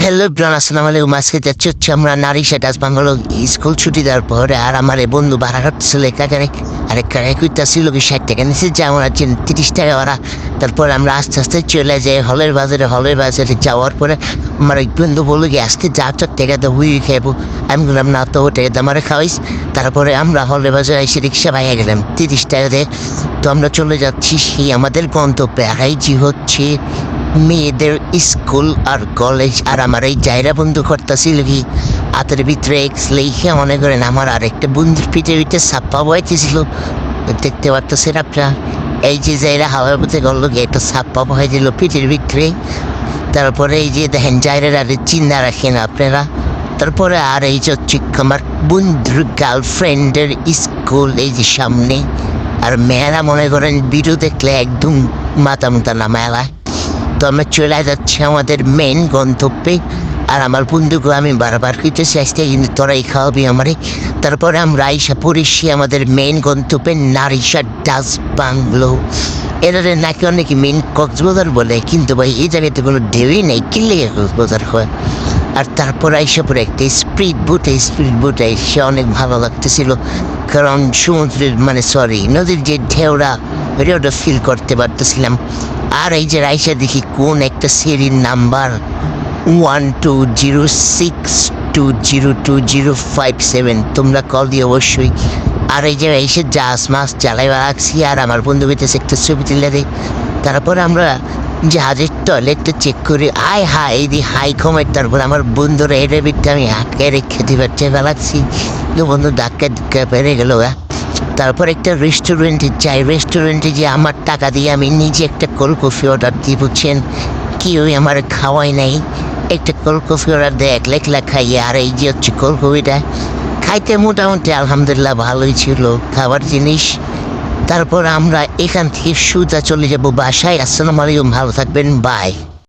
Hello bran, আসসালামু আলাইকুম। আজকে যাচ্ছি হচ্ছে আমরা নারিশা ডাস বাংলো স্কুল ছুটি দেওয়ার পরে, আর আমার এই বন্ধু ভাড়া করতেছিল একাকারে, আর একটা ছিল কি 60 টাকা নিচে যা আমার 30 টাকা ওরা। তারপরে আমরা আস্তে আস্তে চলে যাই হলের বাজারে যাওয়ার পরে আমার এক বন্ধু বললো কি আজকে যা চক টাকা তো হুই খাইবো। আমি বললাম না, তো ওটাই আমারে খাওয়াইস। তারপরে আমরা হলের বাজারে এসে রিক্সা ভাইয়া গেলাম 30 টাকা দিয়ে। তো আমরা চলে যাচ্ছি সেই আমাদের গন্তব্যে, আড়াইজি হচ্ছে মেয়েদের স্কুল আর কলেজ। আর আমার এই জায়গা বন্ধু করতেছিল কি হাতের ভিতরে এক্স লেখে, মনে করেন আমার আরেকটা বন্ধুর পিঠে ছাপ্পা বয়াইতেছিল, দেখতে পারতেছেন আপনারা। এই যে জায়গা হাওয়ার মধ্যে গেল গিয়ে একটা ছাপ্পা বহাই দিল পিঠের ভিতরে। তারপরে এই যে দেখেন জায়গার আর চিন্তা রাখেন আপনারা। তারপরে আর এই যে হচ্ছে আমার বন্ধুর গার্লফ্রেন্ডের স্কুল এই যে সামনে। আর মেয়েরা মনে করেন ভিডিও দেখলে একদম মাথা না মেলা। তো আমরা চলে যাচ্ছি আমাদের মেন গন্তব্যে। আর আমার বন্ধুকে আমি বারবার খেতেছি আসতে, কিন্তু তোরাই খাওয়াবি আমারে। তারপরে আমরা আইসা পড়েছি আমাদের মেন গন্তব্যে নারিশা ডাস বাংলো। এরা নাকি অনেকে মেন কক্সবাজার বলে, কিন্তু ভাই এই জায়গাতে কোনো ঢেউই নেই, কি লেগে কক্সবাজার হয়। আর তারপর আইসা পরে একটা স্পিড বোট এসে অনেক ভালো লাগতেছিল, কারণ সমুদ্রের নদীর যে ঢেউটা ওটা ফিল করতে পারতেছিলাম। আর এই যে রাইসা দেখি কোন একটা সিরির নাম্বার 1206202057, তোমরা কল দিয়ে অবশ্যই। আর এই যে এসে জাহাজ মাছ জ্বালাই রাখছি, আর আমার বন্ধু বেঁধেছে একটা ছবি তুলে দেয়। তারপরে আমরা জাহাজের টয়লেটটা চেক করি, হাই কমের। তারপর আমার বন্ধুরা এর ভিতরে আমি হাঁকে রেখে দিবার চেপে লাগছি, বন্ধু ধাক্কা পেরে গেল। তারপর একটা রেস্টুরেন্টে যে আমার টাকা দিয়ে আমি নিজে একটা কোল্ড কফি অর্ডার দিই, বুঝছেন। কি ওই আমার খাওয়াই নাই, একটা কোল্ড কফি অর্ডার দেয় একলা খাইয়ে। আর এই যে হচ্ছে কোল্ড কফিটা খাইতে মোটামুটি আলহামদুলিল্লাহ ভালোই ছিল খাবার জিনিস। তারপর আমরা এখান থেকে সোজা চলে যাবো বাসায়। আসসালামু আলাইকুম, ভালো থাকবেন, বাই।